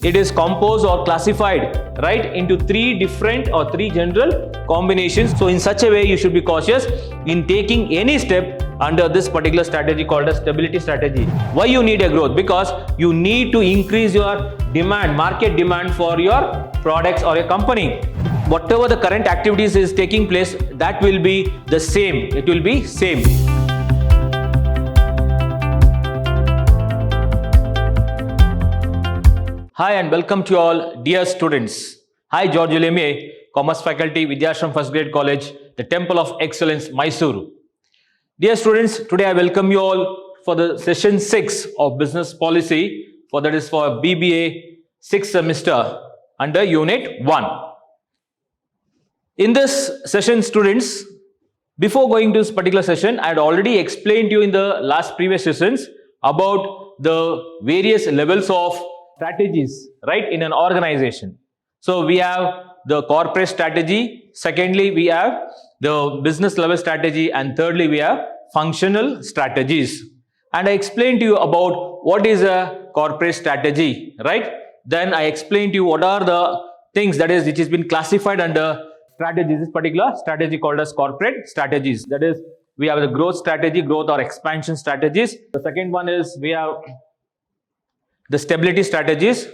It is composed or classified, right, into three different or three general combinations. So in such a way, you should be cautious in taking any step under this particular strategy called as stability strategy. Why you need a growth? Because you need to increase your demand, market demand for your products or a company. Whatever the current activities is taking place, that will be the same. It will be same. Hi and welcome to all dear students. Hi, George Lemay, Commerce Faculty, Vidyashram First Grade College, the Temple of Excellence, Mysuru. Dear students, today I welcome you all for the session 6 of Business Policy, that is for BBA 6th semester under Unit 1. In this session, students, before going to this particular session, I had already explained to you in the last previous sessions about the various levels of strategies, right, in an organization. So we have the corporate strategy, secondly we have the business level strategy, and thirdly we have functional strategies. And I explained to you about what is a corporate strategy, right? Then I explained to you what are the things that is which has been classified under strategies, this particular strategy called as corporate strategies. That is, we have the growth strategy, growth or expansion strategies. The second one is we have the stability strategies.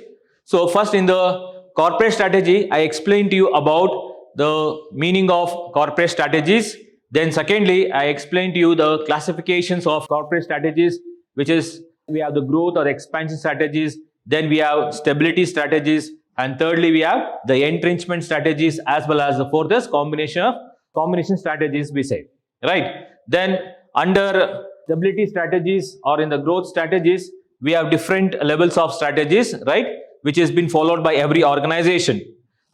So first, in the corporate strategy, I explained to you about the meaning of corporate strategies. Then secondly, I explained to you the classifications of corporate strategies, which is we have the growth or expansion strategies, then we have stability strategies, and thirdly we have the entrenchment strategies, as well as the fourth is combination strategies, we say, right? Then under stability strategies or in the growth strategies, we have different levels of strategies, right, which has been followed by every organization.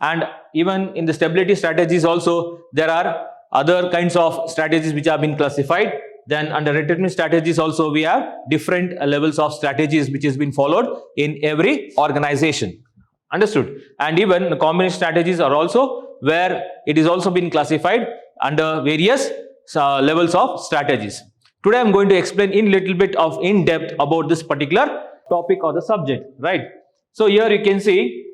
And even in the stability strategies also, there are other kinds of strategies which have been classified. Then under retrenchment strategies also, we have different levels of strategies which has been followed in every organization. Understood? And even the combination strategies are also where it is also been classified under various levels of strategies. Today I am going to explain in little bit of in depth about this particular topic or the subject, right? So here you can see,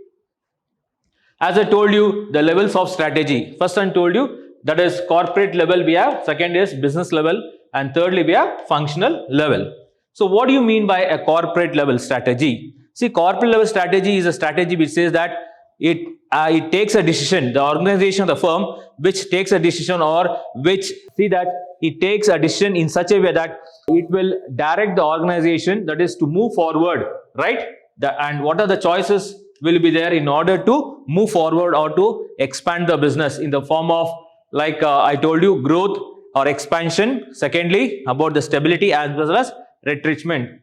as I told you, the levels of strategy. First I told you that is corporate level we have, second is business level, and thirdly we have functional level. So what do you mean by a corporate level strategy? See, corporate level strategy is a strategy which says that it takes a decision, the organization of the firm which takes a decision, or which see that it takes a decision in such a way that it will direct the organization, that is to move forward, right? And what are the choices will be there in order to move forward or to expand the business in the form of, like I told you, growth or expansion. Secondly, about the stability as well as retrenchment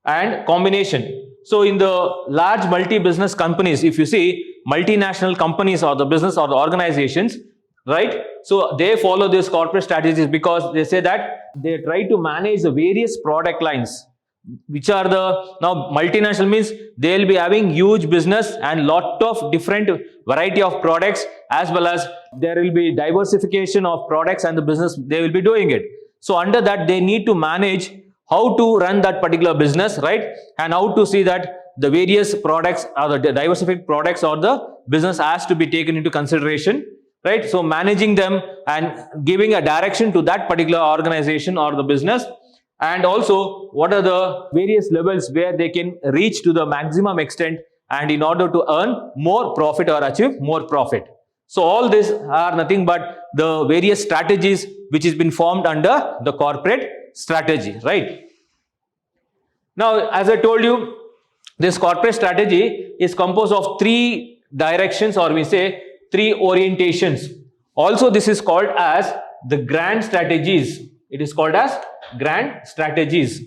and combination. So in the large multi-business companies, if you see multinational companies or the business or the organizations, right? So they follow these corporate strategies because they say that they try to manage the various product lines, which are now multinational means they will be having huge business and lot of different variety of products, as well as there will be diversification of products and the business they will be doing it. So under that, they need to manage how to run that particular business, right? And how to see that the various products or the diversified products or the business has to be taken into consideration, right? So managing them and giving a direction to that particular organization or the business, and also what are the various levels where they can reach to the maximum extent and in order to earn more profit or achieve more profit. So all these are nothing but the various strategies which has been formed under the corporate strategy, right? Now, as I told you, this corporate strategy is composed of three directions, or we say three orientations. Also, this is called as the grand strategies. It is called as grand strategies.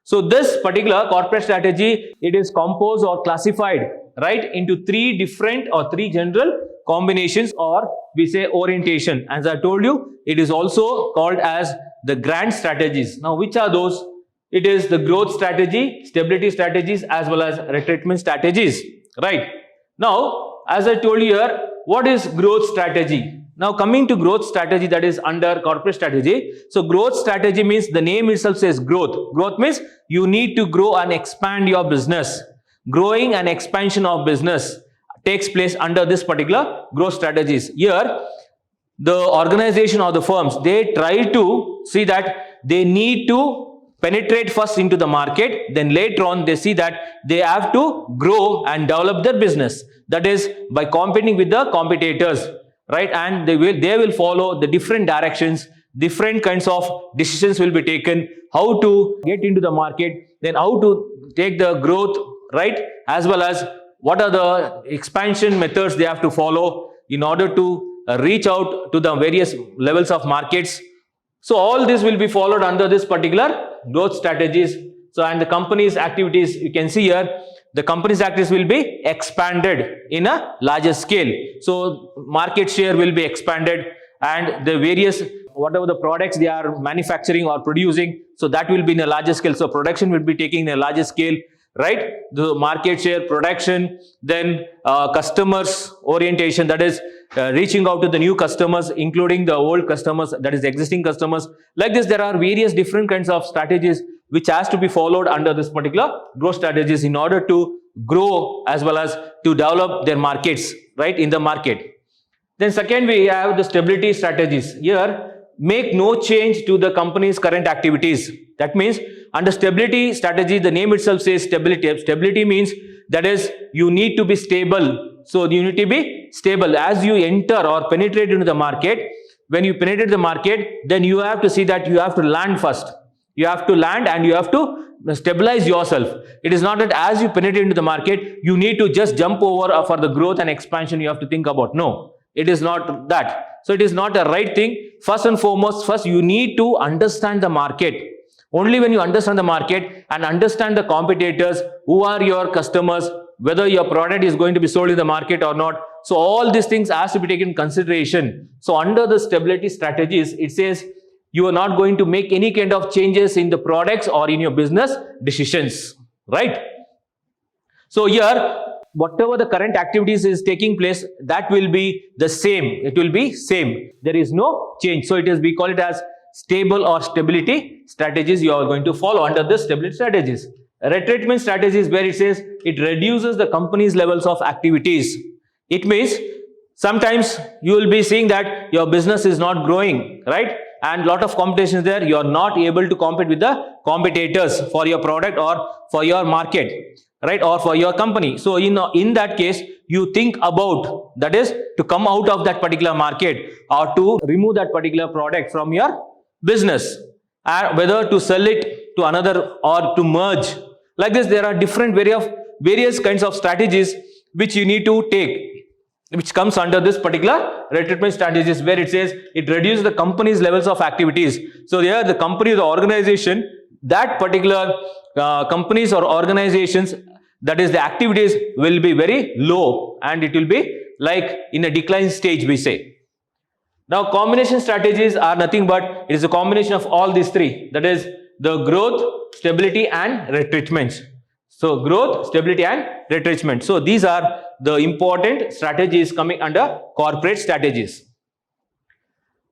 So this particular corporate strategy, it is composed or classified, right, into three different or three general combinations, or we say orientation. As I told you, it is also called as the grand strategies. Now, which are those? It is the growth strategy, stability strategies, as well as retrenchment strategies, right? Now, as I told you here, what is growth strategy? Now coming to growth strategy, that is under corporate strategy. So growth strategy means the name itself says growth. Growth means you need to grow and expand your business. growing and expansion of business takes place under this particular growth strategies. Here, the organization or the firms, they try to see that they need to penetrate first into the market, then later on they see that they have to grow and develop their business. That is by competing with the competitors, right? And they will follow the different directions, different kinds of decisions will be taken, how to get into the market, then how to take the growth, right? As well as what are the expansion methods they have to follow in order to reach out to the various levels of markets. So all this will be followed under this particular growth strategies. So, and the company's activities, you can see here, the company's activities will be expanded in a larger scale. So market share will be expanded, and the various, whatever the products they are manufacturing or producing, so that will be in a larger scale. So production will be taking in a larger scale, right? The market share, production, then customers orientation, that is reaching out to the new customers, including the old customers, that is existing customers. Like this, there are various different kinds of strategies which has to be followed under this particular growth strategies in order to grow as well as to develop their markets, right, in the market. Then second, we have the stability strategies. Here, make no change to the company's current activities. That means under stability strategy, the name itself says stability. Stability means that is you need to be stable. So you need to be stable as you enter or penetrate into the market. When you penetrate the market, then you have to see that you have to land first. You have to land and you have to stabilize yourself. It is not that as you penetrate into the market, you need to just jump over for the growth and expansion you have to think about. No, it is not that. So it is not a right thing. First and foremost, first you need to understand the market. Only when you understand the market and understand the competitors, who are your customers, whether your product is going to be sold in the market or not. So all these things has to be taken in consideration. So under the stability strategies, it says you are not going to make any kind of changes in the products or in your business decisions, right? So here, whatever the current activities is taking place, that will be the same. It will be same. There is no change. So it is, we call it as stable or stability strategies you are going to follow under the stability strategies. Retrenchment strategies, where it says it reduces the company's levels of activities. It means sometimes you will be seeing that your business is not growing, right? And lot of competition is there. You are not able to compete with the competitors for your product or for your market, right? Or for your company. So in that case, you think about, that is to come out of that particular market or to remove that particular product from your business, and whether to sell it to another or to merge. Like this, there are different various kinds of strategies which you need to take, which comes under this particular retrenchment strategies, where it says it reduces the company's levels of activities. So there, the company, the organization, that particular companies or organizations, that is the activities will be very low and it will be like in a decline stage, we say. Now combination strategies are nothing but it is a combination of all these three, that is the growth, stability and retrenchment. So growth, stability and retrenchment. So these are the important strategies coming under corporate strategies.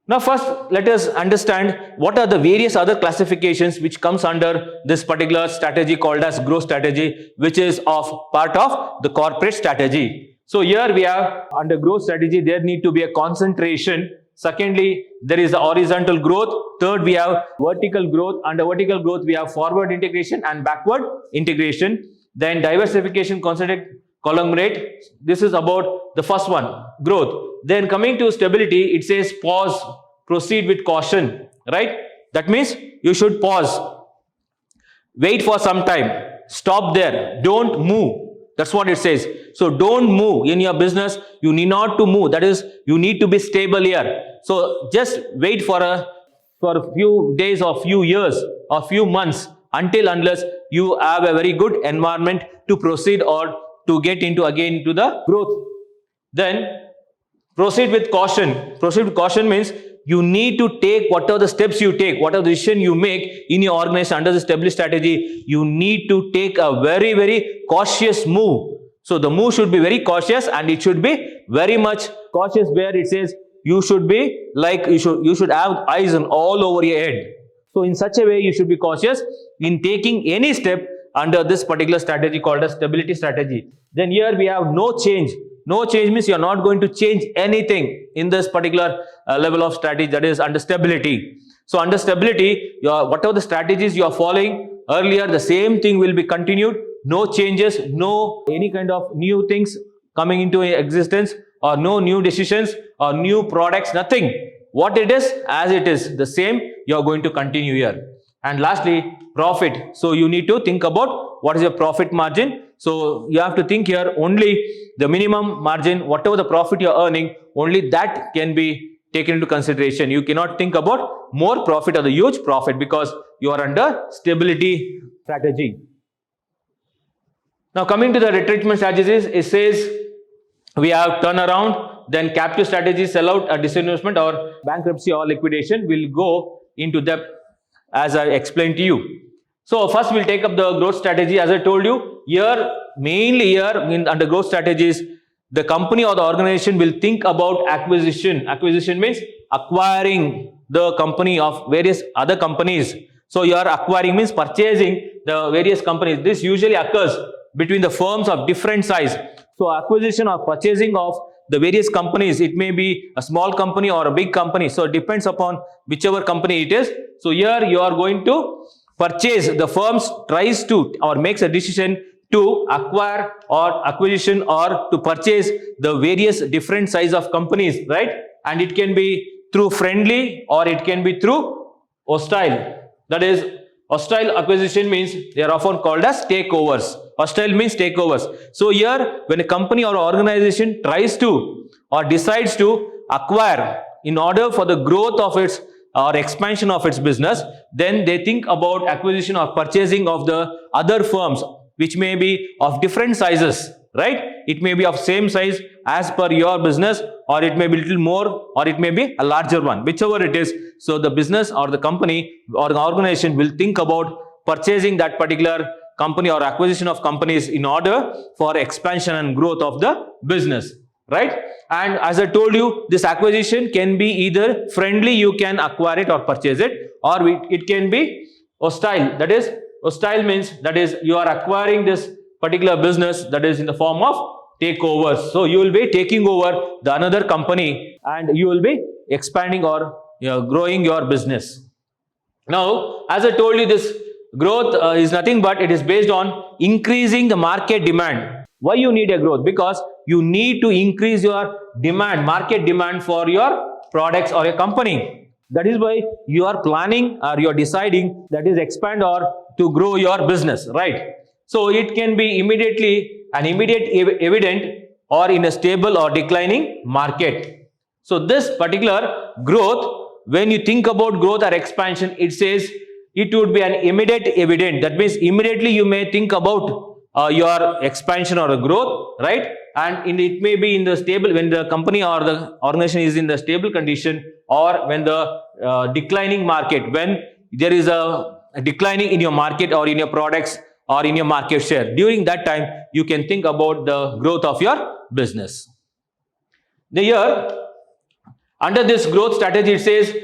Now first, let us understand what are the various other classifications which comes under this particular strategy called as growth strategy, which is of part of the corporate strategy. So here we have under growth strategy, there need to be a concentration. Secondly, there is the horizontal growth. Third, we have vertical growth. Under vertical growth, we have forward integration and backward integration. Then diversification, concentrate, conglomerate. This is about the first one, growth. Then coming to stability, it says pause, proceed with caution, right? That means you should pause, wait for some time, stop there, don't move. That's what it says. So don't move in your business. You need not to move. That is, you need to be stable here. So just wait for a few days or few years or few months unless you have a very good environment to proceed or to get into again to the growth. Then proceed with caution. Proceed with caution means you need to take whatever the steps you take, whatever the decision you make in your organization under the stability strategy, you need to take a very, very cautious move. So the move should be very cautious and it should be very much cautious, where it says you should be like, you should have eyes on all over your head. So in such a way, you should be cautious in taking any step under this particular strategy called as stability strategy. Then here we have no change. No change means you are not going to change anything in this particular level of strategy, that is under stability. So under stability, whatever the strategies you are following earlier, the same thing will be continued. No changes, no any kind of new things coming into existence, or no new decisions or new products, nothing. What it is, as it is, the same you are going to continue here. And lastly, profit. So you need to think about what is your profit margin. So you have to think here only the minimum margin, whatever the profit you are earning, only that can be taken into consideration. You cannot think about more profit or the huge profit because you are under stability strategy. Now coming to the retrenchment strategies, it says we have turnaround, then captive strategy, sellout, disinvestment or bankruptcy or liquidation. Will go into depth as I explained to you. So first we'll take up the growth strategy. As I told you, here mainly here under growth strategies, the company or the organization will think about acquisition. Acquisition means acquiring the company of various other companies. So you are acquiring means purchasing the various companies. This usually occurs between the firms of different size. So acquisition or purchasing of the various companies, it may be a small company or a big company. So it depends upon whichever company it is. So here you are going to purchase, the firms tries to or makes a decision to acquire or acquisition or to purchase the various different size of companies, right? And it can be through friendly or it can be through hostile. That is, hostile acquisition means they are often called as takeovers. Hostile means takeovers. So here when a company or organization tries to or decides to acquire in order for the growth of its or expansion of its business, then they think about acquisition or purchasing of the other firms which may be of different sizes, right? It may be of same size as per your business, or it may be little more, or it may be a larger one, whichever it is. So the business or the company or the organization will think about purchasing that particular company or acquisition of companies in order for expansion and growth of the business, right? And as I told you, this acquisition can be either friendly, you can acquire it or purchase it, or it can be hostile. That is, hostile means that is you are acquiring this particular business, that is in the form of takeovers. So you will be taking over the another company and you will be expanding or growing your business. Now, as I told you, this growth is nothing but it is based on increasing the market demand. Why you need a growth? Because you need to increase your demand, market demand for your products or a company. That is why you are planning or you are deciding, that is expand or to grow your business, right? So it can be immediately an immediate evident or in a stable or declining market. So this particular growth, when you think about growth or expansion, it says it would be an immediate evident. That means immediately you may think about your expansion or growth, right? And it may be in the stable, when the company or the organization is in the stable condition, or when the declining market, when there is a declining in your market or in your products or in your market share. During that time, you can think about the growth of your business. Here, under this growth strategy, it says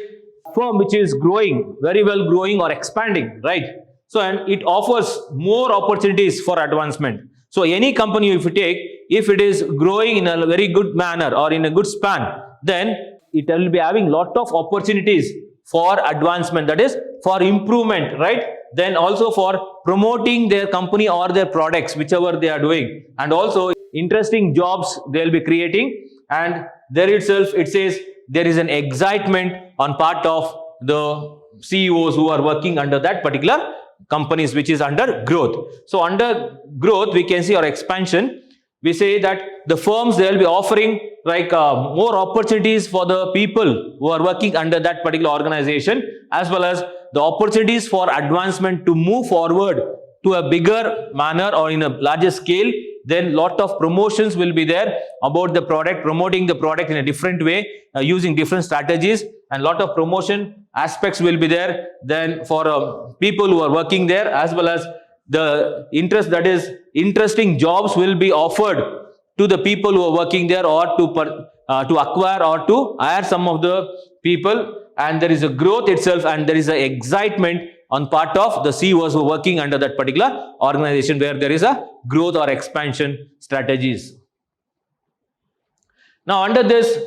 firm which is growing, very well growing or expanding, right? So, and it offers more opportunities for advancement. So, any company if you take, if it is growing in a very good manner or in a good span, then it will be having lot of opportunities for advancement, that is for improvement, right? Then also for promoting their company or their products, whichever they are doing, and also interesting jobs they will be creating. And there itself, it says there is an excitement on part of the CEOs who are working under that particular companies which is under growth. So under growth, we can see our expansion. We say that the firms, they will be offering like more opportunities for the people who are working under that particular organization, as well as the opportunities for advancement to move forward to a bigger manner or in a larger scale. Then lot of promotions will be there about the product, promoting the product in a different way, using different strategies, and lot of promotion aspects will be there. Then for people who are working there, as well as the interest, that is interesting jobs will be offered to the people who are working there, or to acquire or to hire some of the people. And there is a growth itself, and there is an excitement on part of the CEOs who are working under that particular organization where there is a growth or expansion strategies. Now under this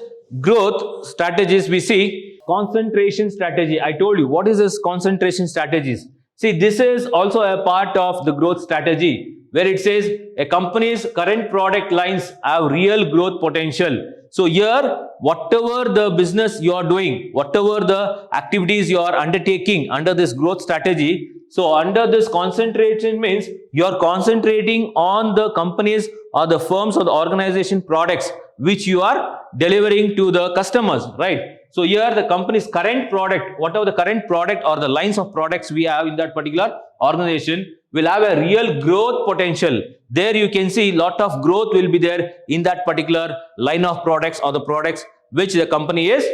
growth strategies, we see concentration strategy. I told you what is this concentration strategies. See, this is also a part of the growth strategy where it says a company's current product lines have real growth potential. So here, whatever the business you are doing, whatever the activities you are undertaking under this growth strategy, so under this concentration means you are concentrating on the companies or the firms or the organization products which you are delivering to the customers, right? So here the company's current product, whatever the current product or the lines of products we have in that particular organization will have a real growth potential. There you can see lot of growth will be there in that particular line of products or the products which the company is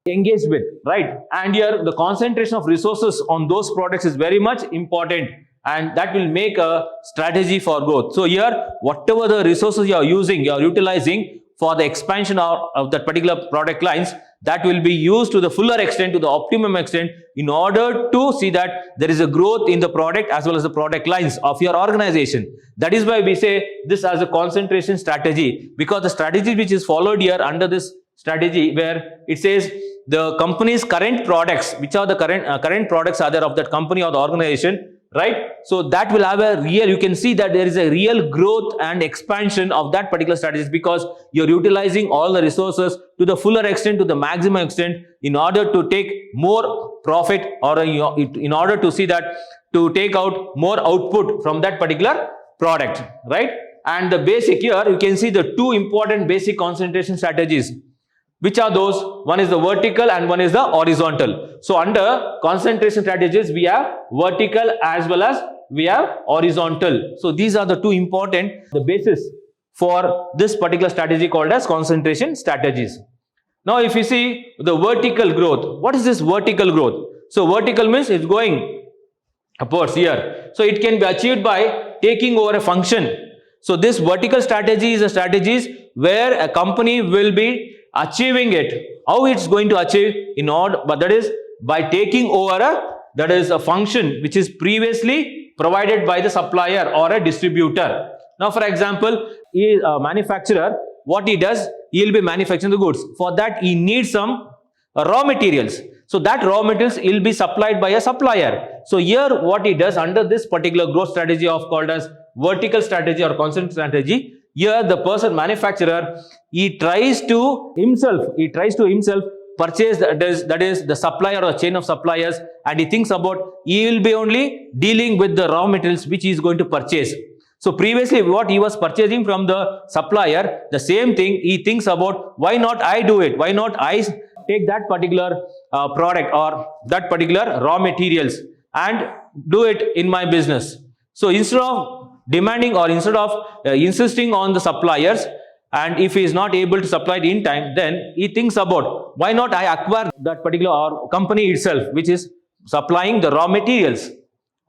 engaged with, right? And here the concentration of resources on those products is very much important, and that will make a strategy for growth. So here whatever the resources you are using, you are utilizing for the expansion of that particular product lines, that will be used to the fuller extent, to the optimum extent, in order to see that there is a growth in the product as well as the product lines of your organization. That is why we say this as a concentration strategy, because the strategy which is followed here under this strategy where it says the company's current products, which are the current products are there of that company or the organization, right? So that will have a real, you can see that there is a real growth and expansion of that particular strategy because you're utilizing all the resources to the fuller extent, to the maximum extent, in order to take more profit or in order to see that to take out more output from that particular product, right? And the basic here, you can see the two important basic concentration strategies. Which are those? One is the vertical and one is the horizontal. So under concentration strategies, we have vertical as well as we have horizontal. So these are the two important, the basis for this particular strategy called as concentration strategies. Now if you see the vertical growth, what is this vertical growth? So vertical means it's going upwards here. So it can be achieved by taking over a function. So this vertical strategy is a strategy where a company will be achieving it. How it's going to achieve in order, but that is by taking over a function which is previously provided by the supplier or a distributor. Now for example, a manufacturer, what he does, he will be manufacturing the goods. For that he needs some raw materials. So that raw materials will be supplied by a supplier. So here what he does under this particular growth strategy of called as vertical strategy or concentration strategy, here the person manufacturer, he tries to himself purchase, that is the supplier or chain of suppliers, and he thinks about he will be only dealing with the raw materials which he is going to purchase. So previously what he was purchasing from the supplier, the same thing he thinks about, why not I do it? Why not I take that particular product or that particular raw materials and do it in my business? So instead of demanding or instead of insisting on the suppliers, and if he is not able to supply it in time, then he thinks about why not I acquire that particular company itself which is supplying the raw materials,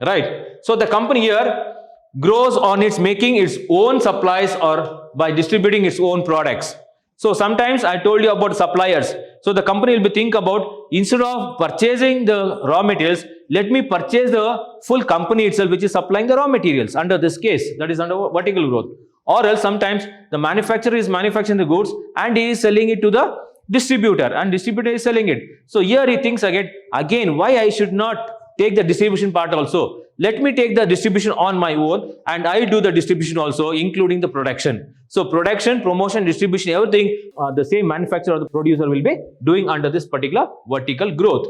right? So the company here grows on its making its own supplies or by distributing its own products. So sometimes I told you about suppliers. So the company will be think about, instead of purchasing the raw materials, let me purchase the full company itself which is supplying the raw materials under this case, that is under vertical growth. Or else sometimes the manufacturer is manufacturing the goods and he is selling it to the distributor and distributor is selling it. So here he thinks again why I should not take the distribution part also. Let me take the distribution on my own and I do the distribution also, including the production. So production, promotion, distribution, everything the same manufacturer or the producer will be doing under this particular vertical growth.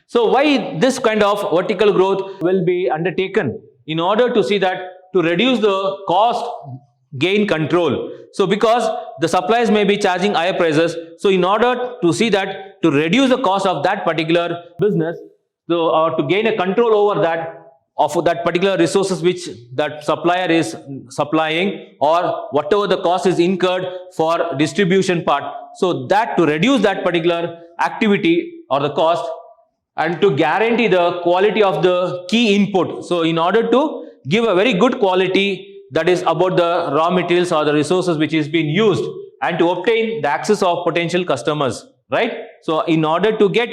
So why this kind of vertical growth will be undertaken? In order to see that to reduce the cost gain control. So because the suppliers may be charging higher prices, so in order to see that to reduce the cost of that particular business, so or to gain a control over that of that particular resources which that supplier is supplying, or whatever the cost is incurred for distribution part, so that to reduce that particular activity or the cost and to guarantee the quality of the key input. So in order to give a very good quality, that is about the raw materials or the resources which is being used, and to obtain the access of potential customers, right? So in order to get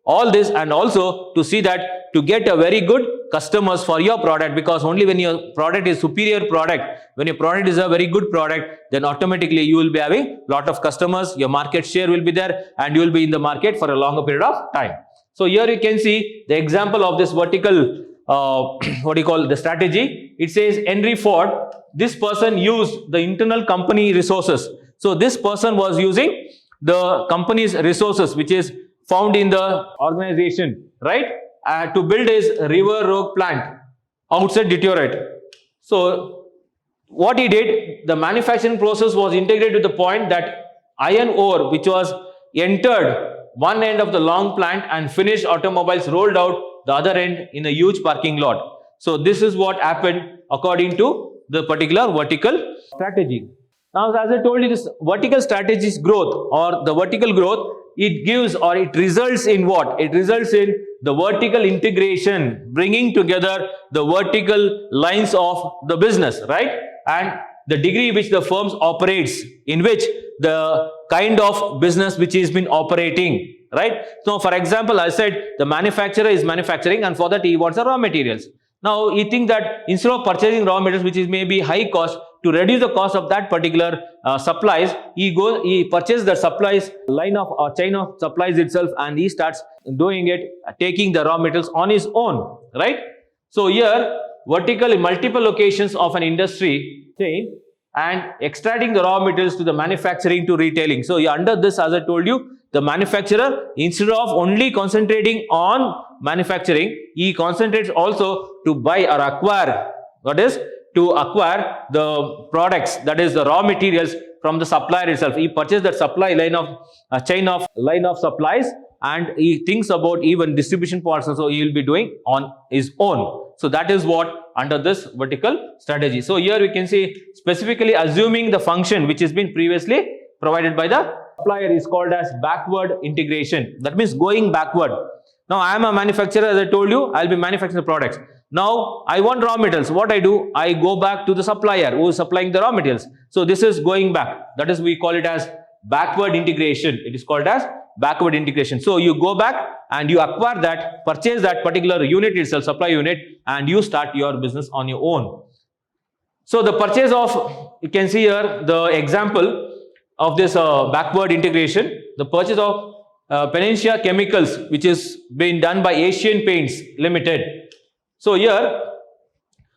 all this, and also to see that to get a very good customers for your product, because only when your product is superior product, when your product is a very good product, then automatically you will be having lot of customers, your market share will be there, and you will be in the market for a longer period of time. So here you can see the example of this vertical what do you call the strategy. It says Henry Ford, this person used the internal company resources. So this person was using the company's resources which is found in the organization, right, to build his River Road plant outside Detroit. So what he did, the manufacturing process was integrated to the point that iron ore which was entered one end of the long plant and finished automobiles rolled out the other end in a huge parking lot. So this is what happened according to the particular vertical strategy. Now, as I told you, this vertical strategy's growth or the vertical growth, it gives or it results in what? It results in the vertical integration, bringing together the vertical lines of the business, right? And the degree which the firms operates, in which the kind of business which is been operating, right? So, for example, I said the manufacturer is manufacturing, and for that he wants the raw materials. Now, he thinks that instead of purchasing raw materials which is maybe high cost, to reduce the cost of that particular supplies, he purchases the supplies line of chain of supplies itself, and he starts doing it, taking the raw materials on his own, right? So here, vertical in multiple locations of an industry chain and extracting the raw materials to the manufacturing to retailing. So under this, as I told you, the manufacturer, instead of only concentrating on manufacturing, he concentrates also to buy or acquire, what is, to acquire the products, that is the raw materials from the supplier itself. He purchases that supply line of chain of line of supplies, and he thinks about even distribution parts also he will be doing on his own. So that is what under this vertical strategy. So here we can see specifically assuming the function which has been previously provided by the supplier is called as backward integration. That means going backward. Now I am a manufacturer, as I told you, I will be manufacturing the products. Now I want raw materials. What I do, I go back to the supplier who is supplying the raw materials. So this is going back. That is, we call it as backward integration. It is called as backward integration. So you go back and you acquire that, purchase that particular unit itself, supply unit, and you start your business on your own. So the purchase of, you can see here the example of this backward integration, the purchase of Peninsula Chemicals, which is being done by Asian Paints Limited. So here,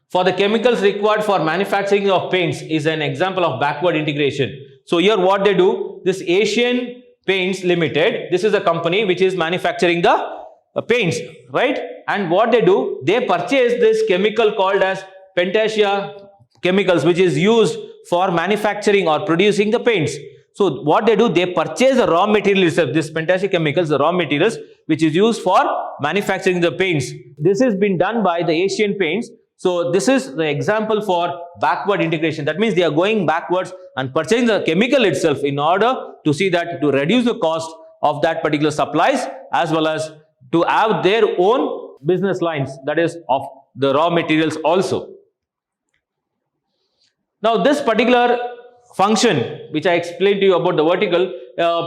for the chemicals required for manufacturing of paints is an example of backward integration. So here what they do, this Asian Paints Limited, this is a company which is manufacturing the paints, right? And what they do, they purchase this chemical called as Peninsula Chemicals, which is used for manufacturing or producing the paints. So what they do, they purchase the raw material itself, this Peninsula Chemicals, the raw materials which is used for manufacturing the paints. This has been done by the Asian Paints. So this is the example for backward integration. That means they are going backwards and purchasing the chemical itself in order to see that to reduce the cost of that particular supplies, as well as to have their own business lines, that is of the raw materials also. Now this particular function which I explained to you about the vertical,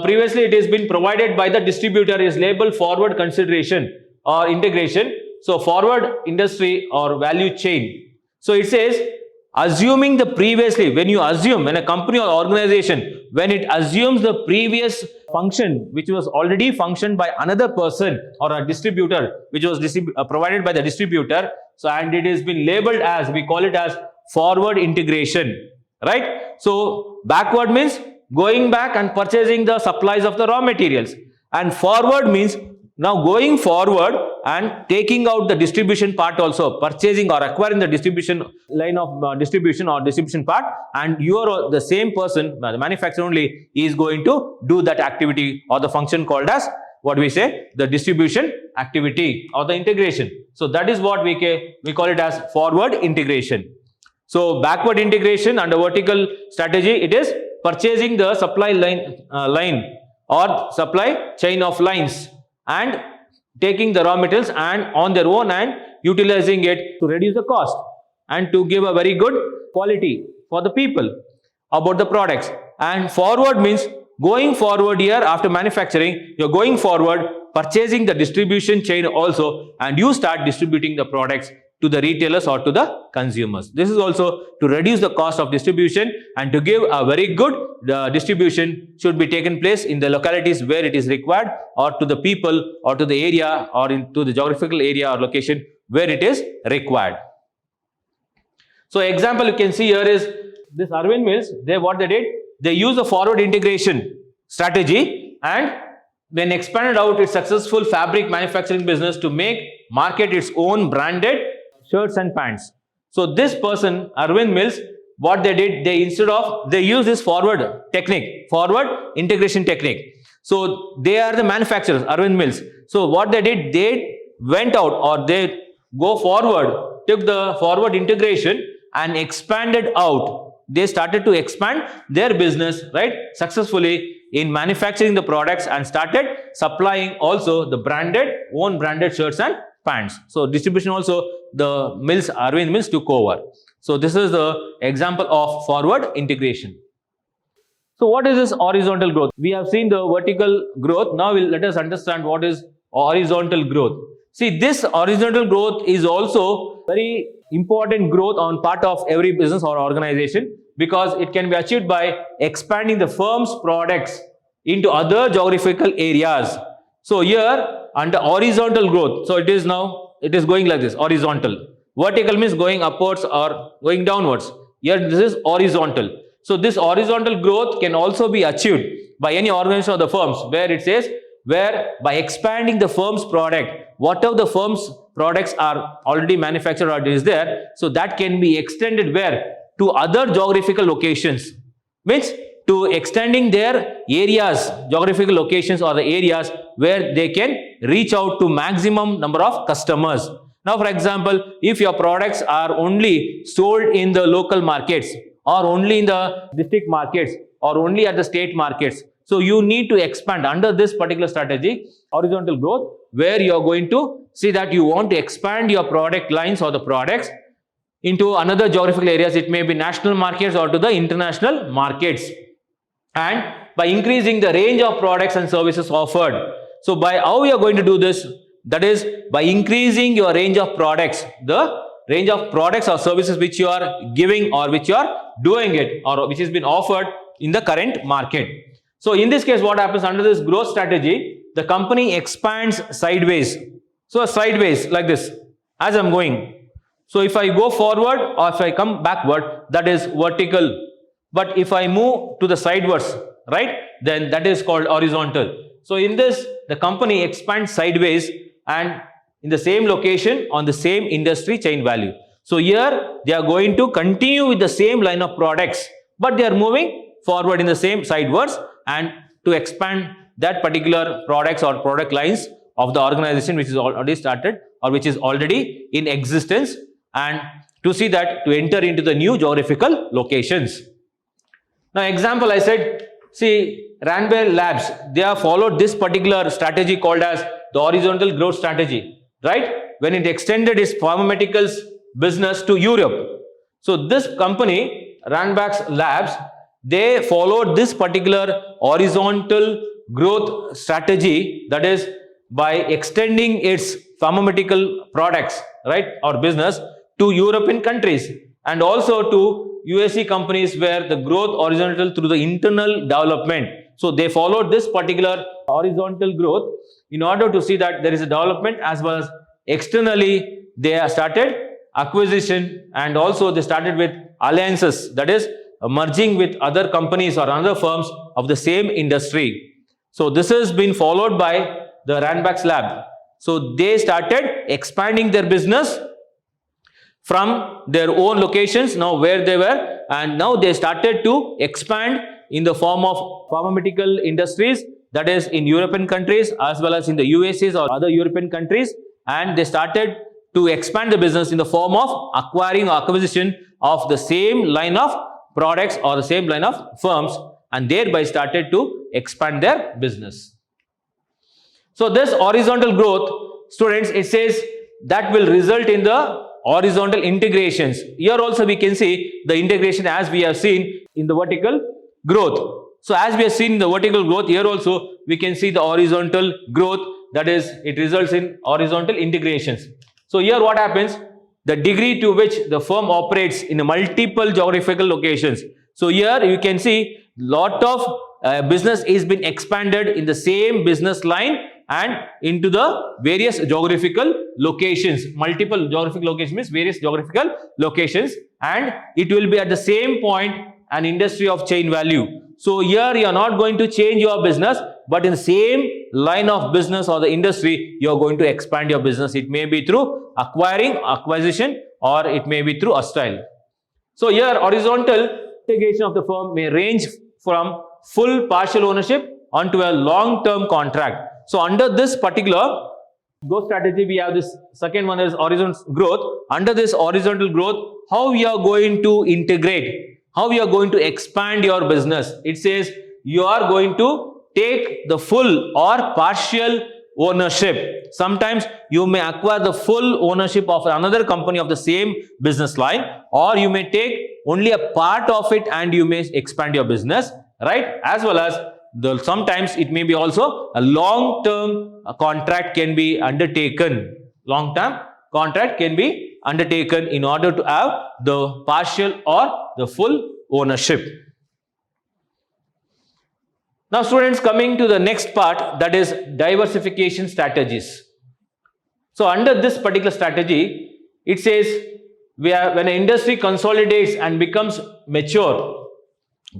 previously it has been provided by the distributor, is labeled forward consideration or integration. So forward industry or value chain. So it says assuming the previously, when you assume, when a company or organization, when it assumes the previous function which was already functioned by another person or a distributor, which was provided by the distributor, so and it has been labeled as, we call it as forward integration, right? So backward means going back and purchasing the supplies of the raw materials, and forward means now going forward and taking out the distribution part also, purchasing or acquiring the distribution line of distribution or distribution part, and you are the same person, the manufacturer only, is going to do that activity or the function called as, what we say, the distribution activity or the integration. So that is what we call it as forward integration. So backward integration under vertical strategy, it is purchasing the supply line or supply chain of lines and taking the raw materials and on their own and utilizing it to reduce the cost and to give a very good quality for the people about the products. And forward means going forward here after manufacturing, you're going forward purchasing the distribution chain also, and you start distributing the products to the retailers or to the consumers. This is also to reduce the cost of distribution and to give a very good distribution should be taken place in the localities where it is required, or to the people, or to the area, or into the geographical area or location where it is required. So example you can see here is this Arvind Mills. What they did, they use a forward integration strategy, and then expanded out its successful fabric manufacturing business to market its own branded shirts and pants. So this person, Arvind Mills, what they did, they use this forward integration technique. So they are the manufacturers, Arvind Mills. So what they did, they went out, or they go forward, took the forward integration and expanded out. They started to expand their business, right, successfully in manufacturing the products, and started supplying also the own branded shirts and pants. So distribution also the Mills, Arvind Mills took over. So this is the example of forward integration. So what is this horizontal growth? We have seen the vertical growth. Now let us understand what is horizontal growth. See, this horizontal growth is also very important growth on part of every business or organization, because it can be achieved by expanding the firm's products into other geographical areas. So here under horizontal growth, so it is going like this, horizontal. Vertical means going upwards or going downwards. Here this is horizontal. So this horizontal growth can also be achieved by any organization of the firms, where it says, where by expanding the firm's product, whatever the firm's products are already manufactured or is there, so that can be extended where? To other geographical locations. Means to extending their areas, geographical locations, or the areas where they can reach out to maximum number of customers. Now for example, if your products are only sold in the local markets, or only in the district markets, or only at the state markets, so you need to expand under this particular strategy, horizontal growth, where you are going to see that you want to expand your product lines or the products into another geographical areas. It may be national markets or to the international markets, and by increasing the range of products and services offered. So by how you are going to do this, that is by increasing your range of products, the range of products or services which you are giving, or which you are doing it, or which has been offered in the current market. So in this case, what happens under this growth strategy, the company expands sideways. So sideways like this, as I'm going. So if I go forward or if I come backward, that is vertical. But if I move to the sidewards, right, then that is called horizontal. So in this, the company expands sideways and in the same location on the same industry chain value. So here they are going to continue with the same line of products, but they are moving forward in the same sidewards, and to expand that particular products or product lines of the organization which is already started or which is already in existence, and to see that to enter into the new geographical locations. Now example, I said, see, Randberg Labs, they have followed this particular strategy called as the horizontal growth strategy, right? When it extended its pharmaceuticals business to Europe. So this company, Randberg Labs, they followed this particular horizontal growth strategy, that is by extending its pharmaceutical products, right, or business to European countries, and also to USC companies where the growth horizontal through the internal development. So they followed this particular horizontal growth in order to see that there is a development, as well as externally they have started acquisition, and also they started with alliances, that is merging with other companies or other firms of the same industry. So this has been followed by the Randberg Lab. So they started expanding their business from their own locations, now where they were, and now they started to expand in the form of pharmaceutical industries, that is in European countries as well as in the USAs or other European countries, and they started to expand the business in the form of acquiring or acquisition of the same line of products or the same line of firms, and thereby started to expand their business. So this horizontal growth, students, it says that will result in the horizontal integrations. Here also we can see the integration as we have seen in the vertical growth. So as we have seen in the vertical growth, here also we can see the horizontal growth that is, it results in horizontal integrations. So here what happens? The degree to which the firm operates in multiple geographical locations. So here you can see lot of business is been expanded in the same business line and into the various geographical locations. Multiple geographical locations means various geographical locations, and it will be at the same point an industry of chain value. So here you are not going to change your business, but in the same line of business or the industry, you are going to expand your business. It may be through acquisition, or it may be through hostile. So here horizontal integration of the firm may range from full partial ownership onto a long-term contract. So under this particular growth strategy, we have this second one is horizontal growth. Under this horizontal growth, how we are going to integrate, how we are going to expand your business. It says you are going to take the full or partial ownership. Sometimes you may acquire the full ownership of another company of the same business line, or you may take only a part of it and you may expand your business, right? As well as sometimes it may be also a long-term contract can be undertaken. Long-term contract can be undertaken in order to have the partial or the full ownership. Now students, coming to the next part, that is diversification strategies. So under this particular strategy, it says when an industry consolidates and becomes mature,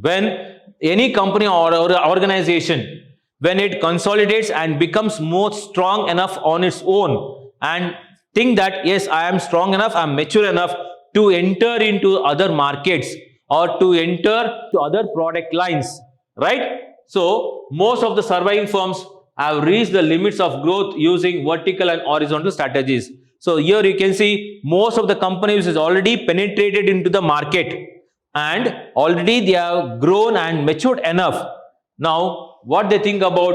when any company or organization, when it consolidates and becomes more strong enough on its own and think that yes, I am strong enough, I am mature enough to enter into other markets or to enter to other product lines, right? So most of the surviving firms have reached the limits of growth using vertical and horizontal strategies. So here you can see most of the companies is already penetrated into the market and already they have grown and matured enough. Now what they think about,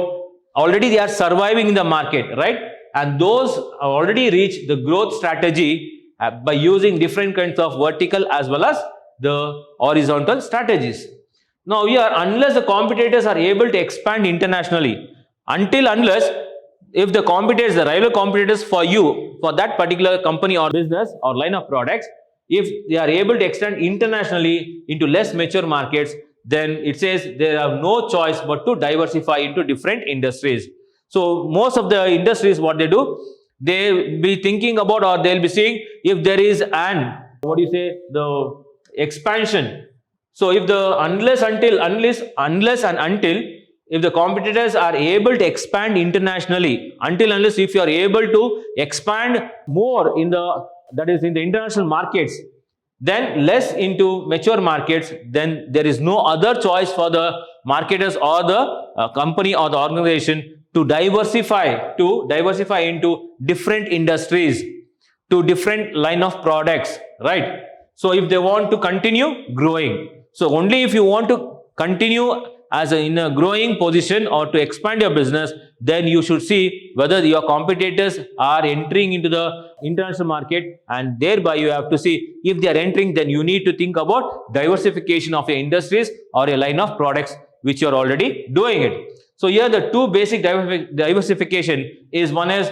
already they are surviving in the market, right? And those have already reached the growth strategy by using different kinds of vertical as well as the horizontal strategies. Now here, unless the competitors are able to expand internationally, unless if the competitors, the rival competitors for you, for that particular company or business or line of products, if they are able to extend internationally into less mature markets, then it says they have no choice but to diversify into different industries. So most of the industries, what they do, they be thinking about, or they'll be seeing if there is an, the expansion. So if the unless and until if the competitors are able to expand internationally, unless if you are able to expand more in the international markets, then less into mature markets, then there is no other choice for the marketers or the company or the organization to diversify into different industries, to different line of products, right? So if they want to continue growing, so only if you want to continue as in a growing position or to expand your business, then you should see whether your competitors are entering into the international market, and thereby you have to see if they are entering, then you need to think about diversification of your industries or a line of products which you are already doing it. So here the two basic diversification is, one is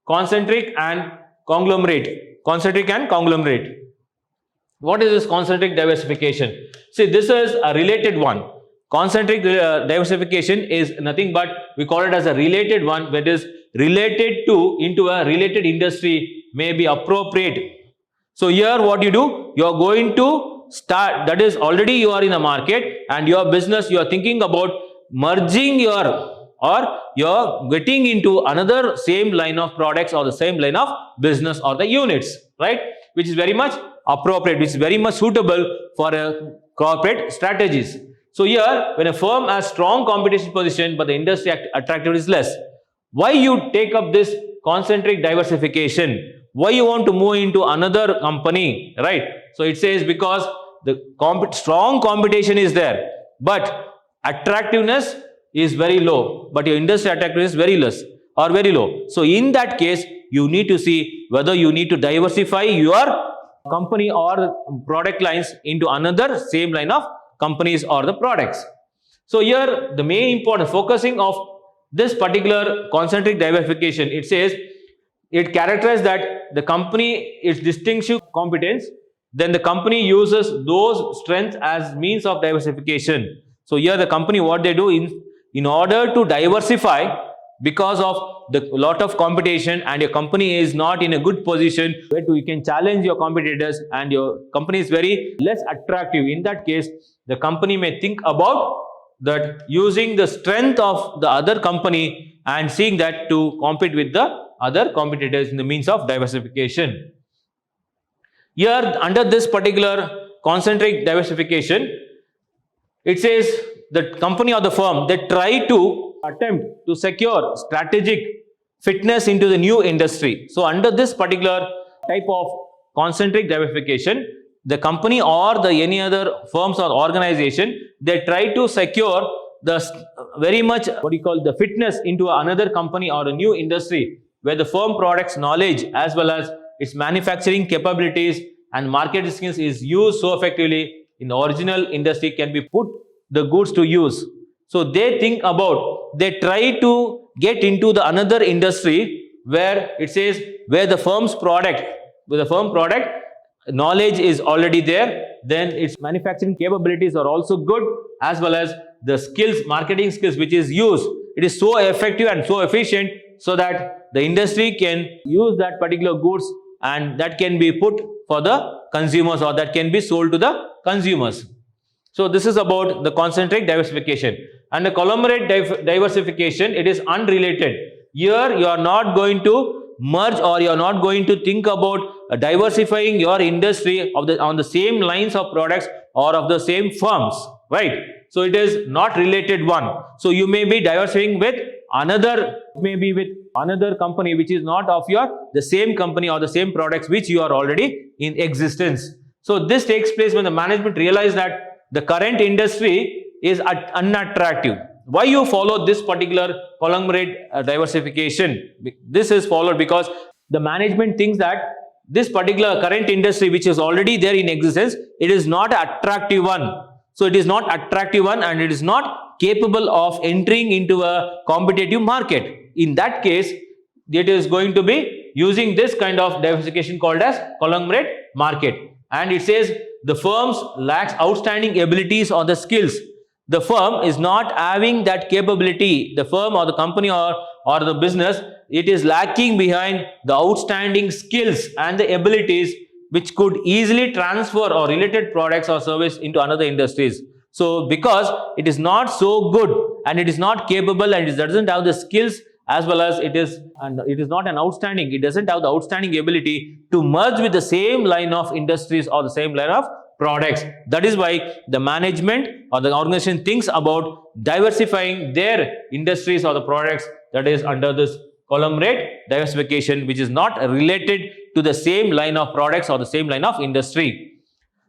concentric and conglomerate. Concentric and conglomerate. What is this concentric diversification? See, this is a related one. Concentric diversification is nothing but, we call it as a related one, that is related to into a related industry may be appropriate. So here what you do, you are going to start, that is already you are in a market and your business, you are thinking about merging you're getting into another same line of products or the same line of business or the units, right? Which is very much appropriate, which is very much suitable for corporate strategies. So here, when a firm has strong competition position but the industry attractiveness is less, why you take up this concentric diversification? Why you want to move into another company, right? So it says because the strong competition is there, but attractiveness is very low, but your industry attractiveness is very less or very low. So in that case, you need to see whether you need to diversify your company or product lines into another same line of companies or the products. So here the main important focusing of this particular concentric diversification, it says it characterizes that the company its distinctive competence, then the company uses those strengths as means of diversification. So here the company, what they do in order to diversify, because of the lot of competition and your company is not in a good position where you can challenge your competitors and your company is very less attractive, in that case the company may think about that using the strength of the other company and seeing that to compete with the other competitors in the means of diversification. Here under this particular concentric diversification, it says the company or the firm, they try to attempt to secure strategic fitness into the new industry. So under this particular type of concentric diversification, the company or the any other firms or organization, they try to secure the very much the fitness into another company or a new industry where the firm products knowledge as well as its manufacturing capabilities and market skills is used so effectively in the original industry can be put the goods to use. So they think about, they try to get into the another industry where it says where the firm's product, with the firm product knowledge is already there, then its manufacturing capabilities are also good, as well as the skills, marketing skills which is used, it is so effective and so efficient so that the industry can use that particular goods and that can be put for the consumers or that can be sold to the consumers. So this is about the concentric diversification. And the conglomerate diversification, it is unrelated. Here you are not going to merge or you are not going to think about diversifying your industry on the same lines of products or of the same firms, right? So it is not related one. So you may be diversifying with another, maybe with another company which is not of the same company or the same products which you are already in existence. So this takes place when the management realize that the current industry is unattractive. Why you follow this particular conglomerate diversification? This is followed because the management thinks that this particular current industry which is already there in existence, it is not an attractive one. So it is not attractive one and it is not capable of entering into a competitive market. In that case, it is going to be using this kind of diversification called as conglomerate market. And it says the firms lacks outstanding abilities or the skills. The firm is not having that capability. The firm or the company or the business, it is lacking behind the outstanding skills and the abilities which could easily transfer or related products or service into another industries. So because it is not so good and it is not capable and it doesn't have the skills as well as it is not an outstanding, it doesn't have the outstanding ability to merge with the same line of industries or the same line of products. That is why the management or the organization thinks about diversifying their industries or the products, that is under this conglomerate diversification, which is not related to the same line of products or the same line of industry.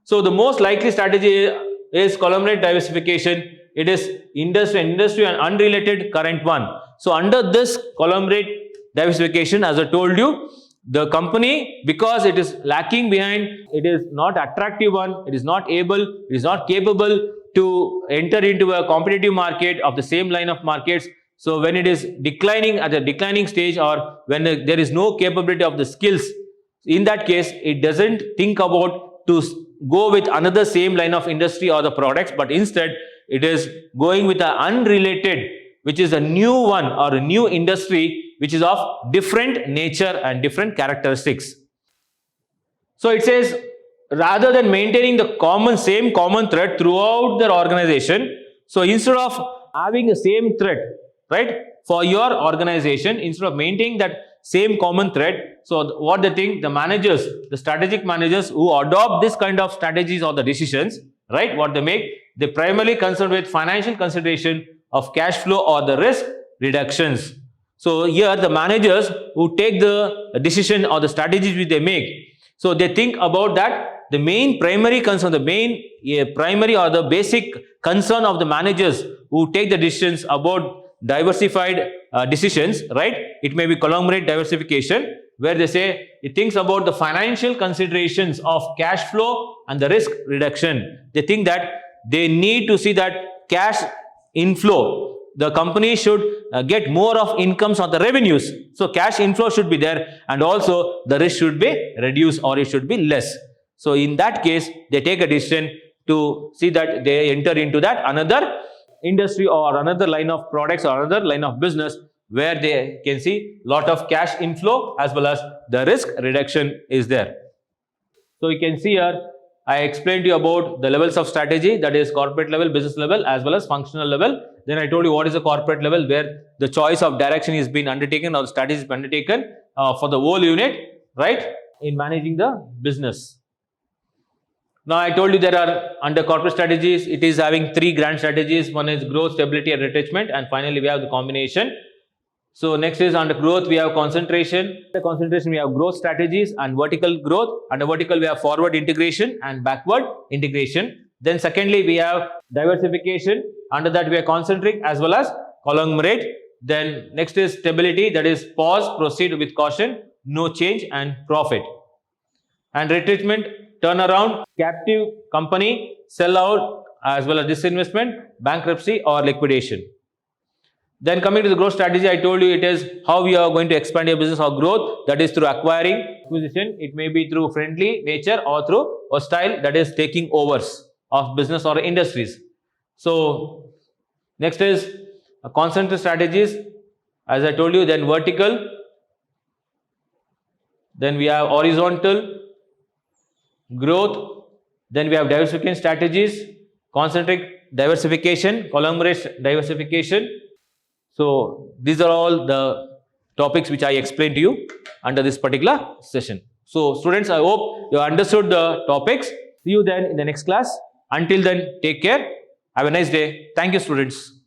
So the most likely strategy is conglomerate diversification. It is industry and unrelated current one. So under this conglomerate diversification, as I told you, the company, because it is lacking behind, it is not attractive one, it is not able, it is not capable to enter into a competitive market of the same line of markets. So when it is declining at a declining stage or when there is no capability of the skills, in that case, it doesn't think about to go with another same line of industry or the products, but instead it is going with an unrelated, which is a new one or a new industry which is of different nature and different characteristics. So it says rather than maintaining the same common thread throughout their organization, so instead of having the same thread, right, for your organization, instead of maintaining that same common thread, so what they think, the managers, the strategic managers who adopt this kind of strategies or the decisions, right, what they make, they primarily concerned with financial consideration of cash flow or the risk reductions. So here the managers who take the decision or the strategies which they make, so they think about that the main primary concern, the primary or the basic concern of the managers who take the decisions about diversified decisions, right? It may be conglomerate diversification, where they say it thinks about the financial considerations of cash flow and the risk reduction. They think that they need to see that cash inflow the company should get more of incomes on the revenues. So cash inflow should be there, and also the risk should be reduced or it should be less. So in that case, they take a decision to see that they enter into that another industry or another line of products or another line of business where they can see lot of cash inflow as well as the risk reduction is there. So you can see here, I explained to you about the levels of strategy, that is corporate level, business level, as well as functional level. Then I told you what is the corporate level, where the choice of direction is being undertaken or the strategy is being undertaken for the whole unit, right, in managing the business. Now I told you there are under corporate strategies, it is having 3 grand strategies. One is growth, stability and retrenchment, and finally we have the combination. So next is under growth we have concentration. The concentration we have growth strategies and vertical growth. Under vertical we have forward integration and backward integration. Then secondly we have diversification. Under that we have concentric as well as conglomerate. Then next is stability, that is pause, proceed with caution, no change and profit. And retrenchment, turnaround, captive company, sell out as well as disinvestment, bankruptcy or liquidation. Then coming to the growth strategy, I told you it is how we are going to expand your business or growth, that is through acquiring, acquisition. It may be through friendly nature or through hostile, that is taking overs of business or industries. So next is concentric strategies, as I told you. Then vertical, then we have horizontal growth, then we have diversification strategies, concentric diversification, conglomerate diversification. So these are all the topics which I explained to you under this particular session. So students, I hope you understood the topics. See you then in the next class. Until then, take care. Have a nice day. Thank you, students.